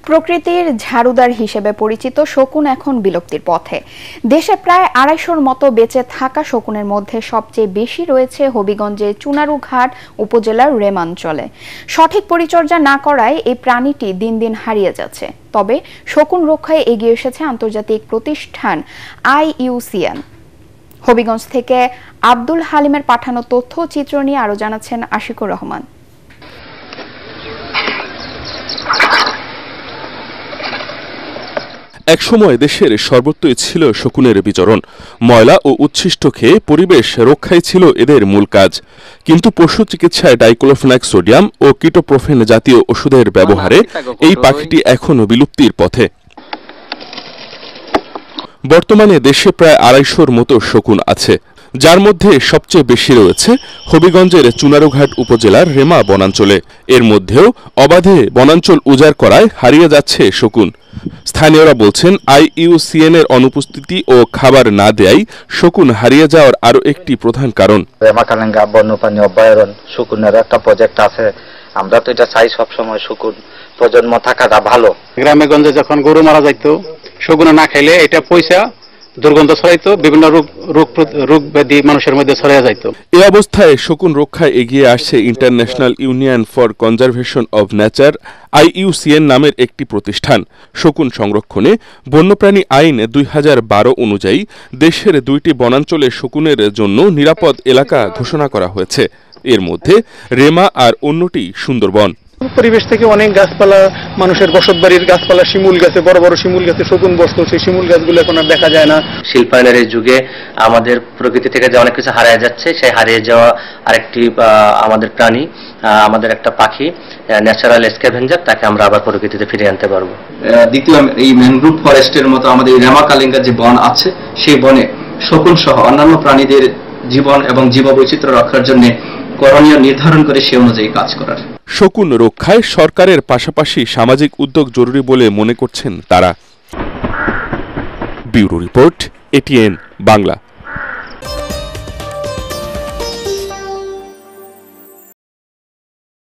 প্রকৃতির ঝাড়ুদার হিসেবে পরিচিত শকুন এখন বিলুপ্তির পথে। দেশে প্রায় ২৫০'র মতো বেঁচে থাকা শকুনের মধ্যে সবচেয়ে বেশি রয়েছে হবিগঞ্জের চুনারুঘাট উপজেলার রেমাঞ্চলে। সঠিক পরিচর্যা না করায় এই প্রাণীটি দিন দিন হারিয়ে যাচ্ছে। তবে শকুন রক্ষায় এগিয়ে এসেছে আন্তর্জাতিক প্রতিষ্ঠান IUCN। হবিগঞ্জ থেকে আব্দুল হালিমের পাঠানো তথ্য চিত্র নিয়ে আরো জানাচ্ছেন আশিকুর রহমান। একসময় দেশের সর্বত্রই ছিল শকুনের বিচরণ। ময়লা ও উচ্ছিষ্ট খেয়ে পরিবেশ রক্ষাই ছিল এদের মূল কাজ। কিন্তু পশু চিকিৎসায় ডাইক্লোফেনাক সোডিয়াম ও কিটোপ্রোফেন জাতীয় ওষুধের ব্যবহারে এই পাখিটি এখনও বিলুপ্তির পথে। বর্তমানে দেশে প্রায় ২৫০'র মতো শকুন আছে, যার মধ্যে সবচেয়ে বেশি রয়েছে হবিগঞ্জের চুনারুঘাট উপজেলার রেমা বনাঞ্চলে। এর মধ্যেও অবাধে বনাঞ্চল উজাড় করায় হারিয়ে যাচ্ছে শকুন। স্থানীয়রা বলছেন, IUCN এর অনুপস্থিতি ও খাবার না দেয়াই শকুন হারিয়ে যাওয়ার আরো একটি প্রধান কারণ। রেমা কালেঙ্গা বন্যপ্রাণী অভয়ারণ্য শকুনের একটা প্রজেক্ট আছে। আমরা তো এটা চাই সবসময় শকুন প্রজন্ম থাকাটা ভালো। গ্রামে গঞ্জে যখন গরু মারা যাইতো, শকুন না খাইলে এটা পয়সা দুর্গন্ধ ছড়াইতো, বিভিন্ন রোগ ব্যাধি মানুষের মধ্যে ছড়াইয়া যাইত। এই অবস্থায় শকুন রক্ষায় এগিয়ে আসছে international union for conservation of nature IUCN নামের একটি প্রতিষ্ঠান। শকুন সংরক্ষণে বন্যপ্রাণী আইন ২০১২ অনুযায়ী দেশের ২টি বনাঞ্চলে শকুনের জন্য নিরাপদ এলাকা ঘোষণা করা হয়েছে। এর মধ্যে রেমা আর অন্যটি সুন্দরবন। পরিবেশ থেকে অনেক গাছপালা, মানুষের বসতবাড়ির গাছপালা, শিমুল গাছে, বড় বড় শিমুল গাছে শকুন বসতো, সেই শিমুল গাছগুলো এখন আর দেখা যায় না। শিল্পায়নের যুগে আমাদের প্রকৃতি থেকে যে অনেক কিছু হারিয়ে যাচ্ছে, সেই হারিয়ে যাওয়া আরেকটি আমাদের প্রাণী, আমাদের একটা পাখি, ন্যাচারাল স্ক্যাভেঞ্জার, তাকে আমরা আবার প্রকৃতিতে ফিরিয়ে আনতে পারবো। দ্বিতীয়, এই ম্যানগ্রোভ ফরেস্টের মতো আমাদের রেমা কালেঙ্গা যে বন আছে, সেই বনে শকুন সহ অন্যান্য প্রাণীদের জীবন এবং জীববৈচিত্র্য রক্ষার জন্য করণীয় নির্ধারণ করে সে অনুযায়ী কাজ করার। শকুন রক্ষায় সরকারের পাশাপাশি সামাজিক উদ্যোগ জরুরি বলে মনে করছেন তারা। Bureau report, ATN Bangla.